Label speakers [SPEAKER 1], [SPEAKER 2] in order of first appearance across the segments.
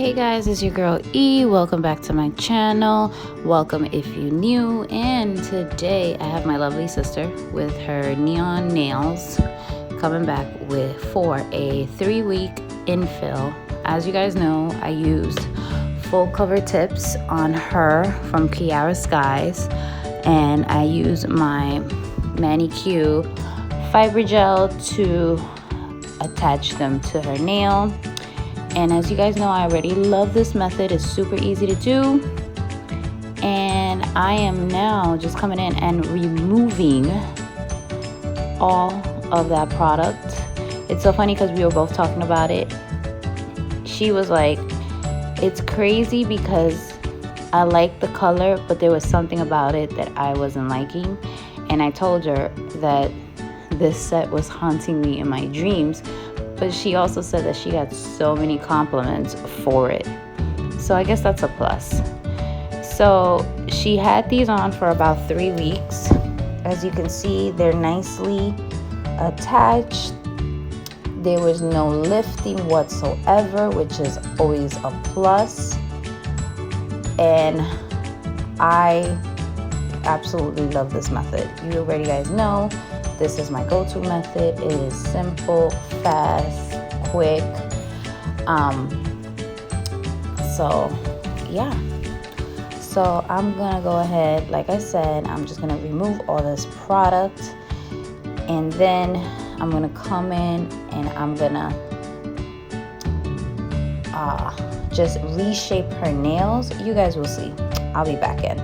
[SPEAKER 1] Hey guys, it's your girl E. Welcome back to my channel. Welcome if you're new. And today I have my lovely sister with her neon nails coming back for a 3-week infill. As you guys know, I used full cover tips on her from Kiara Skies, and I used my manicure fiber gel to attach them to her nail. And as you guys know, I already love this method. It's super easy to do. And I am now just coming in and removing all of that product. It's so funny because we were both talking about it. She was like, it's crazy because I like the color, but there was something about it that I wasn't liking. And I told her that this set was haunting me in my dreams. But she also said that she got so many compliments for it. So I guess that's a plus. So she had these on for about 3 weeks. As you can see, they're nicely attached. There was no lifting whatsoever, which is always a plus. And I absolutely love this method. You already guys know. This is my go-to method. It is simple, fast, quick. So yeah. So I'm gonna go ahead, like I said, I'm just gonna remove all this product, and then I'm gonna come in and I'm gonna just reshape her nails. You guys will see. I'll be back in.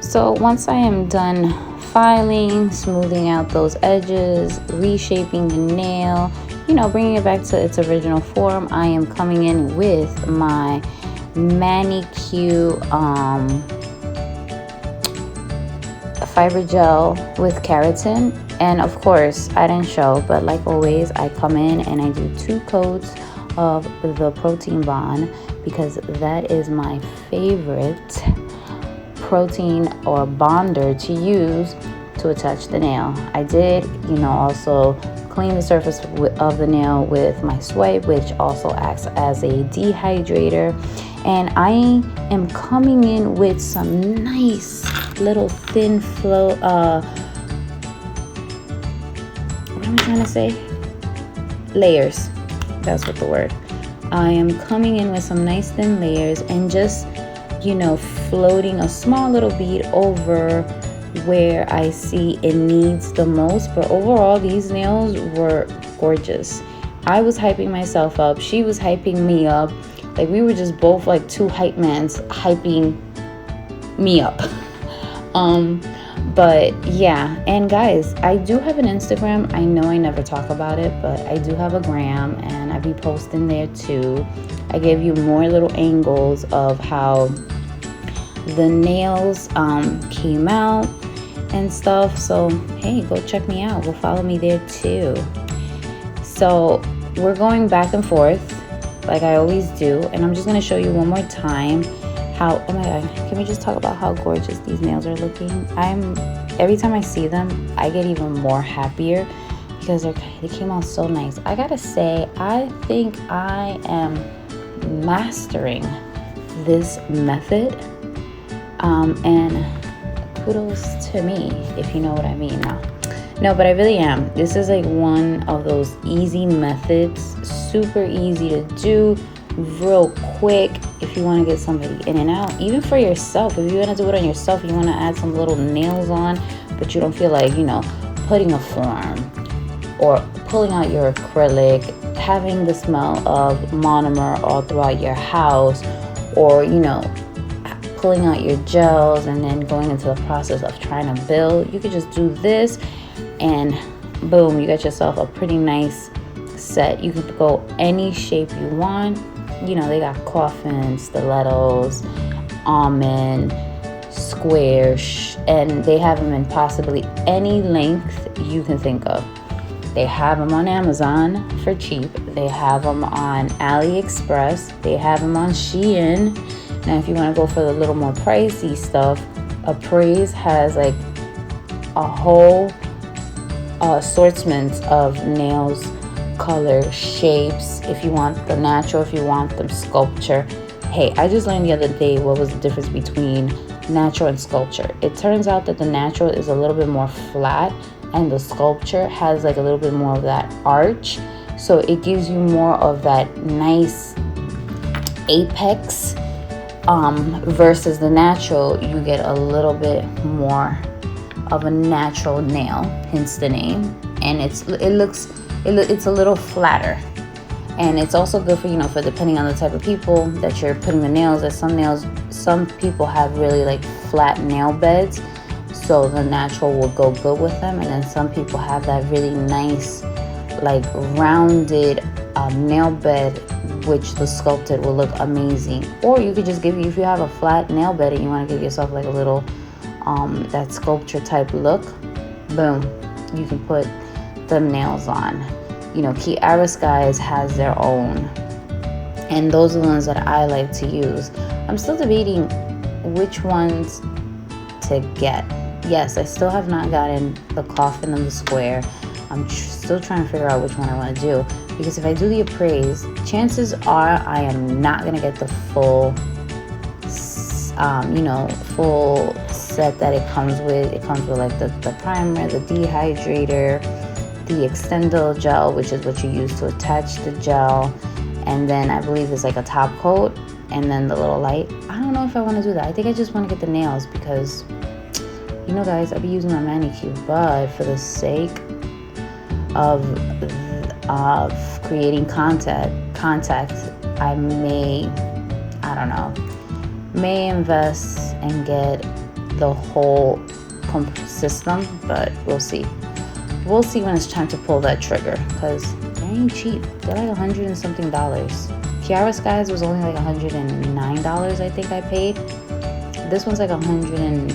[SPEAKER 1] So once I am done filing, smoothing out those edges, reshaping the nail, you know, bringing it back to its original form, I am coming in with my manicure fiber gel with keratin. And of course, I didn't show, but like always, I come in and I do 2 coats of the protein bond, because that is my favorite protein or bonder to use to attach the nail. I did, you know, also clean the surface of the nail with my swipe, which also acts as a dehydrator. And I am coming in with some nice little thin flow, what am I trying to say? Layers. That's what the word. I am coming in with some nice thin layers and just, you know, floating a small little bead over where I see it needs the most. But overall, these nails were gorgeous. I was hyping myself up. She was hyping me up. Like, we were just both like 2 hype mans hyping me up. But yeah, and guys, I do have an Instagram. I know I never talk about it, but I do have a gram, and I be posting there too. I give you more little angles of how the nails came out and stuff. So hey, go check me out, go follow me there too. So we're going back and forth like I always do, and I'm just going to show you one more time how, oh my god, can we just talk about how gorgeous these nails are looking? Every time I see them, I get even more happier because they came out so nice. I gotta say, I think I am mastering this method, and kudos to me, if you know what I mean. No, but I really am. This is like one of those easy methods, super easy to do, real quick. If you want to get somebody in and out, even for yourself, if you want to do it on yourself, you want to add some little nails on, but you don't feel like, you know, putting a form or pulling out your acrylic, having the smell of monomer all throughout your house, or, you know, pulling out your gels and then going into the process of trying to build. You could just do this and boom, you got yourself a pretty nice set. You could go any shape you want. You know, they got coffin, stilettos, almond, square, and they have them in possibly any length you can think of. They have them on Amazon for cheap. They have them on AliExpress. They have them on SHEIN. Now, if you want to go for the little more pricey stuff, Appraise has like a whole assortment of nails, color, shapes. If you want the natural, if you want the sculpture. Hey, I just learned the other day what was the difference between natural and sculpture. It turns out that the natural is a little bit more flat and the sculpture has like a little bit more of that arch. So it gives you more of that nice apex, versus the natural, you get a little bit more of a natural nail, hence the name. And it's a little flatter, and it's also good for, you know, for depending on the type of people that you're putting the nails. That some people have really like flat nail beds, so the natural will go good with them, and then some people have that really nice like rounded nail bed, which the sculpted will look amazing. Or you could just if you have a flat nail bed and you want to give yourself like a little that sculpture type look, boom, you can put the nails on. You know, Keratin guys has their own, and those are the ones that I like to use. I'm still debating which ones to get. Yes, I still have not gotten the coffin and the square. I'm still trying to figure out which one I want to do, because if I do the Appraise, chances are I am not going to get the full full set that it comes with. It comes with like the primer, the dehydrator, the extendo gel, which is what you use to attach the gel, and then I believe it's like a top coat, and then the little light. I don't know if I want to do that. I think I just want to get the nails, because, you know, guys, I'll be using my manicure, but for the sake of creating contact, I may invest and get the whole system, but we'll see. We'll see when it's time to pull that trigger, because they ain't cheap. They're like $100 and something. Kiara Skies was only like $109, I think I paid. This one's like $130,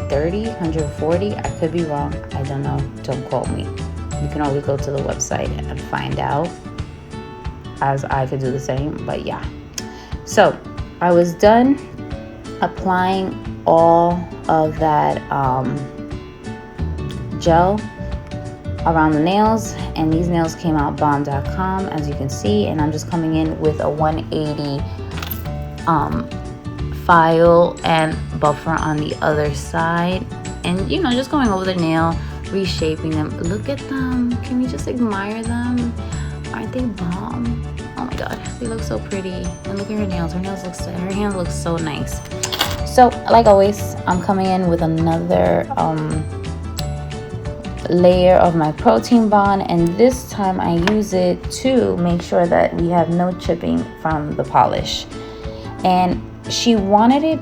[SPEAKER 1] $140. I could be wrong. I don't know. Don't quote me. You can always go to the website and find out, as I could do the same. But yeah. So I was done applying all of that gel around the nails, and these nails came out bomb.com, as you can see. And I'm just coming in with a 180 file and buffer on the other side, and you know, just going over the nail, reshaping them. Look at them. Can we just admire them? Aren't they bomb? Oh my god, they look so pretty. And look at her nails. Her hands look so nice. So like always, I'm coming in with another layer of my protein bond, and this time I use it to make sure that we have no chipping from the polish. And she wanted it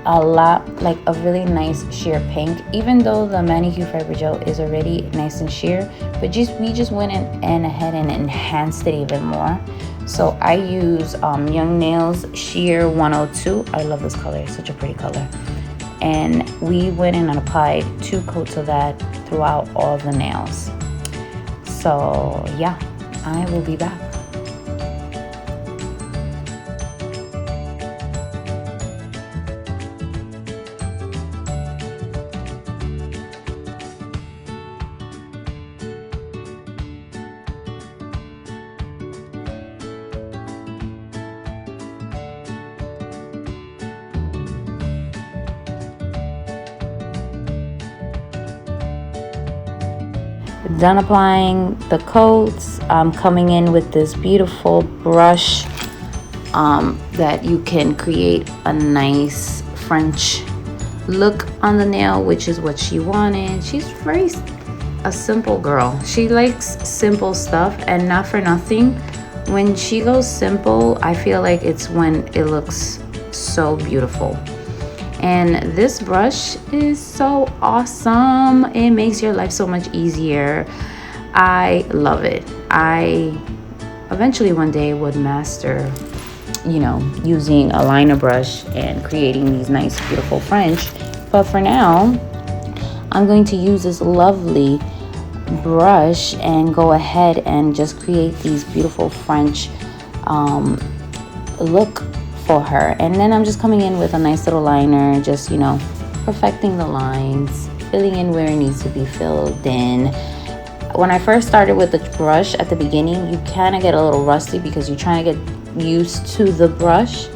[SPEAKER 1] a lot, like a really nice sheer pink, even though the manicure fiber gel is already nice and sheer, but we just went in ahead and enhanced it even more. So I use Young Nails Sheer 102. I love this color. It's such a pretty color. And we went in and applied 2 coats of that throughout all the nails. So yeah, I will be back. Done applying the coats. I'm coming in with this beautiful brush that you can create a nice French look on the nail, which is what she wanted. She's a simple girl. She likes simple stuff, and not for nothing, when she goes simple, I feel like it's when it looks so beautiful. And this brush is so awesome. It makes your life so much easier. I love it. I eventually one day would master, you know, using a liner brush and creating these nice, beautiful French. But for now, I'm going to use this lovely brush and go ahead and just create these beautiful French look for her. And then I'm just coming in with a nice little liner, just, you know, perfecting the lines, filling in where it needs to be filled in. When I first started with the brush at the beginning, you kind of get a little rusty because you're trying to get used to the brush,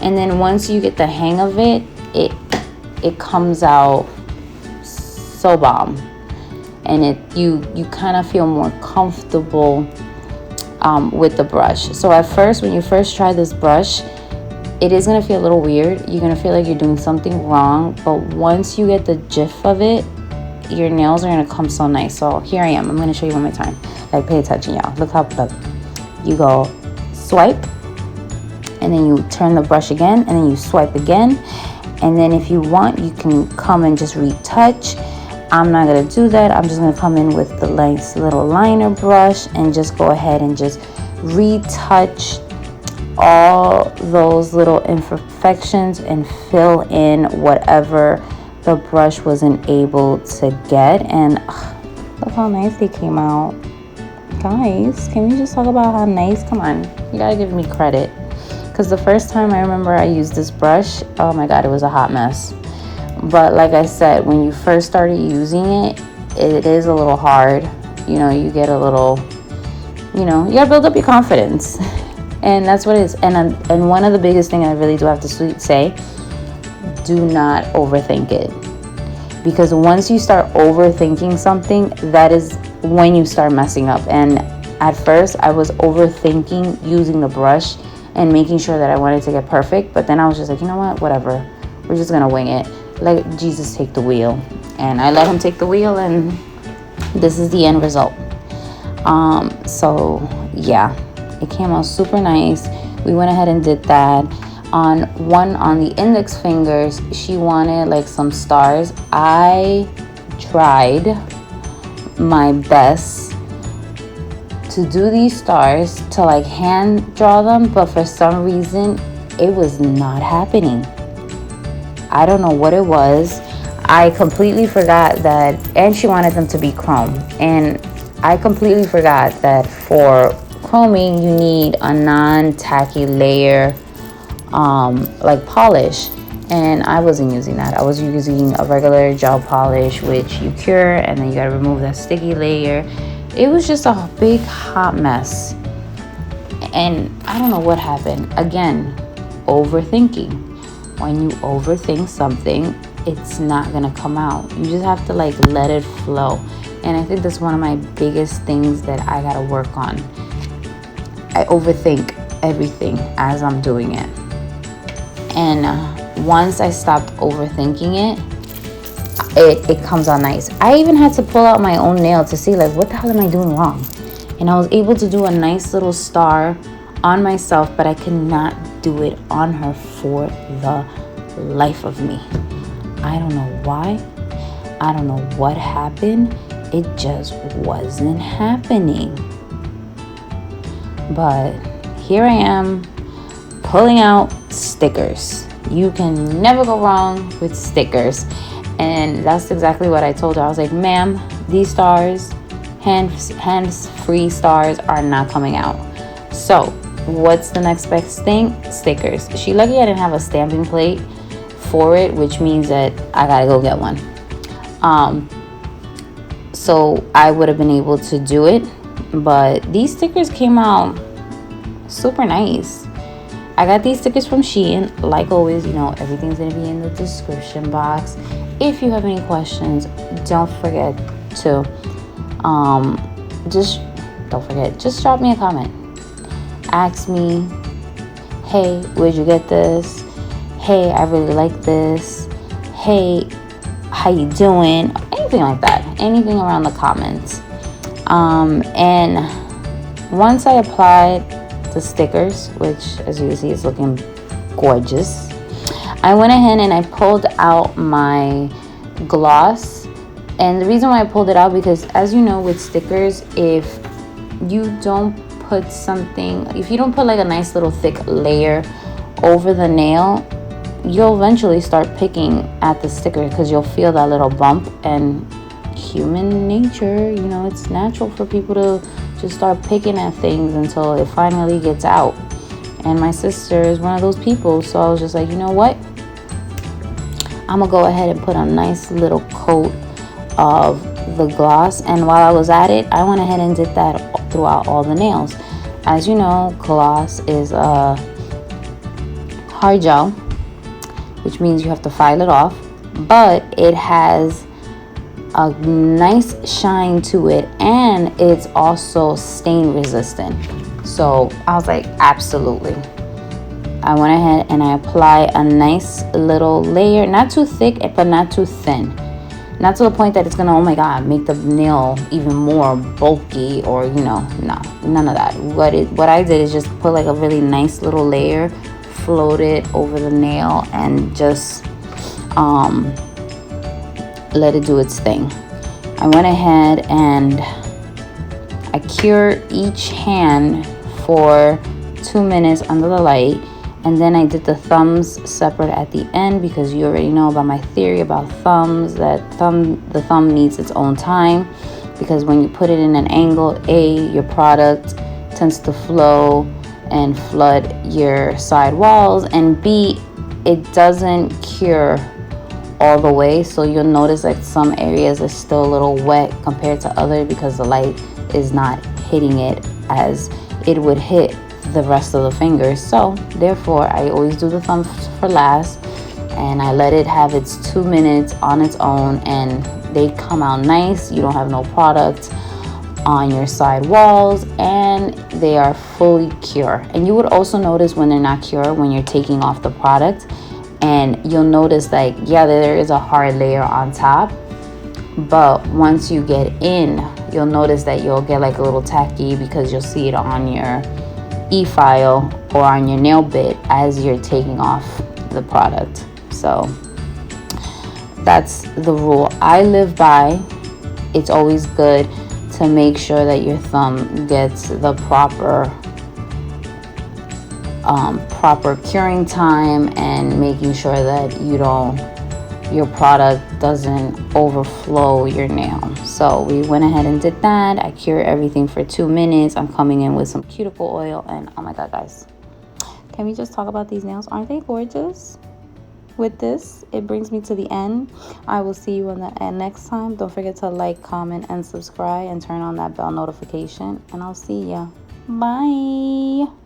[SPEAKER 1] and then once you get the hang of it, it comes out so bomb, and you kind of feel more comfortable with the brush. So at first, when you first try this brush, it is going to feel a little weird. You're going to feel like you're doing something wrong. But once you get the gist of it, your nails are going to come so nice. So here I am. I'm going to show you one more time. Like, pay attention, y'all. Look. You go swipe. And then you turn the brush again. And then you swipe again. And then if you want, you can come and just retouch. I'm not going to do that. I'm just going to come in with the nice little liner brush and just go ahead and just retouch all those little imperfections and fill in whatever the brush wasn't able to get. And look how nice they came out. Guys, can we just talk about how nice? Come on, you gotta give me credit, because the first time I remember I used this brush, oh my god, it was a hot mess. But like I said, when you first started using it, it is a little hard. You know, you get a little, you know, you gotta build up your confidence. And that's what it is. And one of the biggest things I really do have to say, do not overthink it. Because once you start overthinking something, that is when you start messing up. And at first, I was overthinking using the brush and making sure that I wanted to get perfect. But then I was just like, you know what? Whatever. We're just going to wing it. Let Jesus take the wheel. And I let him take the wheel, and this is the end result. So, yeah. It came out super nice. We went ahead and did that. On the index fingers, she wanted like some stars. I tried my best to do these stars, to like hand draw them, but for some reason it was not happening. I don't know what it was. I completely forgot that, and she wanted them to be chrome, and I completely forgot that for chroming you need a non-tacky layer like polish, and I wasn't using that. I was using a regular gel polish, which you cure and then you gotta remove that sticky layer. It was just a big hot mess, and I don't know what happened. Again, overthinking. When you overthink something, it's not gonna come out. You just have to like let it flow, and I think that's one of my biggest things that I gotta work on. I overthink everything as I'm doing it, and once I stopped overthinking it comes out nice. I even had to pull out my own nail to see like, what the hell am I doing wrong? And I was able to do a nice little star on myself, but I could not do it on her for the life of me. I don't know why. I don't know what happened. It just wasn't happening. But here I am pulling out stickers. You can never go wrong with stickers. And that's exactly what I told her. I was like, ma'am, these stars, hands-free stars, are not coming out. So what's the next best thing? Stickers. She lucky I didn't have a stamping plate for it, which means that I gotta go get one. So I would have been able to do it, but these stickers came out super nice. I got these stickers from SHEIN. Like always, you know, everything's gonna be in the description box. If you have any questions, don't forget to just drop me a comment. Ask me, hey, where'd you get this? Hey, I really like this. Hey, how you doing? Anything like that. Anything around the comments. And once I applied the stickers, which as you can see is looking gorgeous, I went ahead and I pulled out my gloss. And the reason why I pulled it out, because as you know with stickers, if you don't put like a nice little thick layer over the nail, you'll eventually start picking at the sticker because you'll feel that little bump. And human nature, you know, it's natural for people to just start picking at things until it finally gets out. And my sister is one of those people, so I was just like, you know what, I'm gonna go ahead and put a nice little coat of the gloss. And while I was at it, I went ahead and did that throughout all the nails. As you know, gloss is a hard gel, which means you have to file it off, but it has a nice shine to it, and it's also stain resistant. So I was like, absolutely. I went ahead and I apply a nice little layer, not too thick but not too thin, not to the point that it's gonna, oh my god, make the nail even more bulky, or you know, no, none of that. What I did is just put like a really nice little layer, float it over the nail, and just let it do its thing. I went ahead and I cured each hand for 2 minutes under the light, and then I did the thumbs separate at the end, because you already know about my theory about thumbs, that the thumb needs its own time, because when you put it in an angle, your product tends to flow and flood your side walls, and B, it doesn't cure all the way. So you'll notice like some areas are still a little wet compared to other, because the light is not hitting it as it would hit the rest of the fingers. So therefore I always do the thumbs for last, and I let it have its 2 minutes on its own, and they come out nice. You don't have no product on your side walls, and they are fully cured. And you would also notice when they're not cured when you're taking off the product, and you'll notice like, yeah, there is a hard layer on top, but once you get in, you'll notice that you'll get like a little tacky, because you'll see it on your e-file or on your nail bit as you're taking off the product. So that's the rule I live by. It's always good to make sure that your thumb gets the proper curing time, and making sure that your product doesn't overflow your nail. So we went ahead and did that. I cured everything for 2 minutes. I'm coming in with some cuticle oil, and oh my god, guys, can we just talk about these nails? Aren't they gorgeous? With this, it brings me to the end. I will see you on the end next time. Don't forget to like, comment, and subscribe, and turn on that bell notification, and I'll see ya. Bye.